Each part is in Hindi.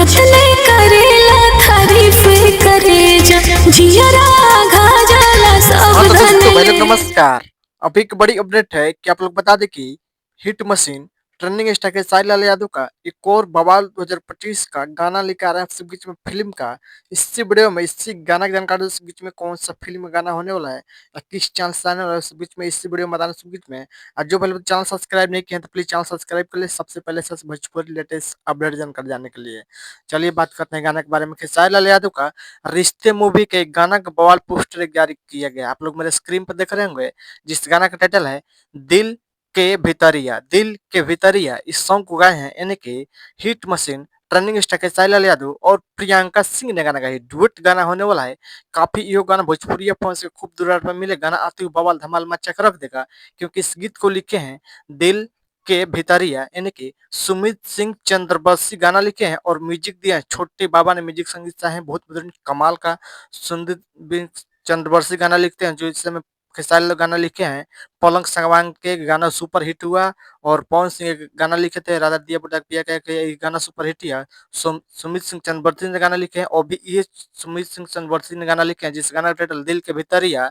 जतने करेला तारीफ करेजा जियरा घाजला हाँ तो सावधान दोस्तों भाई लोग ले। नमस्कार। अभी एक बड़ी अपडेट है कि आप लोग बता दें कि हिट मशीन ट्रेंडिंग स्टार के साहिल लाल यादव का एक और बवाल 2025 का गाना लेकर आ रहा है आपसे बीच में फिल्म का। इसी वीडियो में इसी गाना की जानकारी उस बीच में कौन सा फिल्म गाना होने वाला है या किस चैनल से आने वाला है उस बीच में इसी वीडियो में बताने उस बीच में। और जो पहले चैनल सब्सक्राइब नहीं किए हैं तो प्लीज चैनल सब्सक्राइब कर ले सबसे पहले सबसे भोजपुरी लेटेस्ट अपडेट जानकारी जानने के लिए। चलिए बात करते हैं गाना के बारे में कि साहिल लाल यादव का रिश्ते मूवी के एक गाना का बवाल पोस्टर जारी किया गया। आप लोग मेरे स्क्रीन पर देख रहे होंगे जिस गाना का टाइटल है दिल के भितरिया। दिल के भितरिया इस सॉन्ग को गाए हैं यानी कि हिट मशीन ट्रेंडिंग स्टार के साहिल लाल यादव और प्रियंका सिंह ने गाना गाया है। डुएट गाना होने वाला है। काफी यो गाना भोजपुरी फैंस को खूब दुलार पर मिले। गाना आते हुए बवाल धमाल मचा कर रख देगा क्योंकि इस गीत को लिखे हैं दिल के भितरिया यानी कि सुमित सिंह चंद्रबंशी गाना लिखे हैं और म्यूजिक दिया है छोटे बाबा ने। म्यूजिक संगीत चाहे बहुत बेहतरीन कमाल का सुमित चंद्रबंशी गाना लिखते हैं जो इस समय खेसारी लाल गाना लिखे हैं। पलंग संगवान के गाना सुपर हिट हुआ और पवन सिंह एक गाना लिखे थे राधा दिया बुटाक पिया के ये गाना सुपर हिट हुआ। सुमित सिंह चंद्रबंशी ने गाना लिखे हैं और भी ये सुमित सिंह चंद्रबंशी ने गाना लिखे हैं जिस गाना का टाइटल दिल के भितरिया।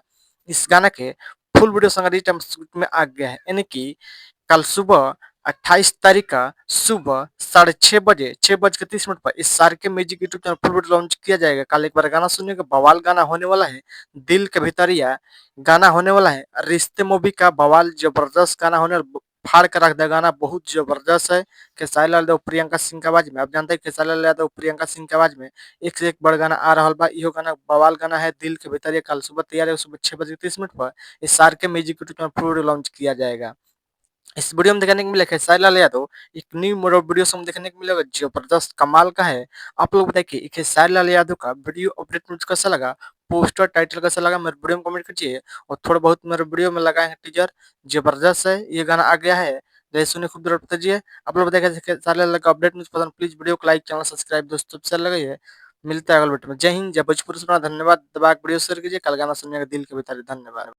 इस गाना के फुल वीडियो संग में आ गया है यानी कि कल सुबह 28 तारीख का सुबह 6:30 बजे 6:30 पर इस सार के music YouTube channel full video launch किया जाएगा। कल एक बार गाना सुनिएगा बवाल गाना होने वाला है। दिल के भितरिया गाना होने वाला है। रिश्ते मूवी का बवाल जबरदस्त गाना होने वाला। फाड़ कर रख दिया गाना बहुत जबरदस्त है। खेसारी लाल यादव प्रियंका सिंह की आवाज में आप जानते हैं खेसारी लाल यादव प्रियंका सिंह की आवाज में एक से एक बड़ गाना आ रहा बा। इहो गाना बवाल गाना है दिल के भितरिया। कल सुबह तैयार है सुबह 6:30 पर इस सार के music YouTube channel full video launch किया जाएगा। इस वीडियो में देखने को मिलेगा खेसारी लाल यादव एक न्यू मोड वीडियो में देखने को मिलेगा जबरदस्त कमाल का है। आप लोग बताइए कि खेसारी लाल यादव का वीडियो अपडेट मुझे कैसा लगा पोस्टर टाइटल कैसा लगा मेरे वीडियो में कमेंट कीजिए। और थोड़ा बहुत मेरे वीडियो में लगाए हैं टीजर जबरदस्त है। ये गाना आ गया है जैसे सुनिए खूब जरूर बताइए। आप लोग बताइए खेसारी लाल का अपडेट मुझे पसंद प्लीज वीडियो को लाइक चैनल सब्सक्राइब दोस्तों से लगाइए। मिलता है अगले वीडियो में। जय हिंद जय भोजपुरी सुना धन्यवाद। दबा वीडियो शेयर कीजिए। कल गाना सुनिएगा दिल के भीतर। धन्यवाद।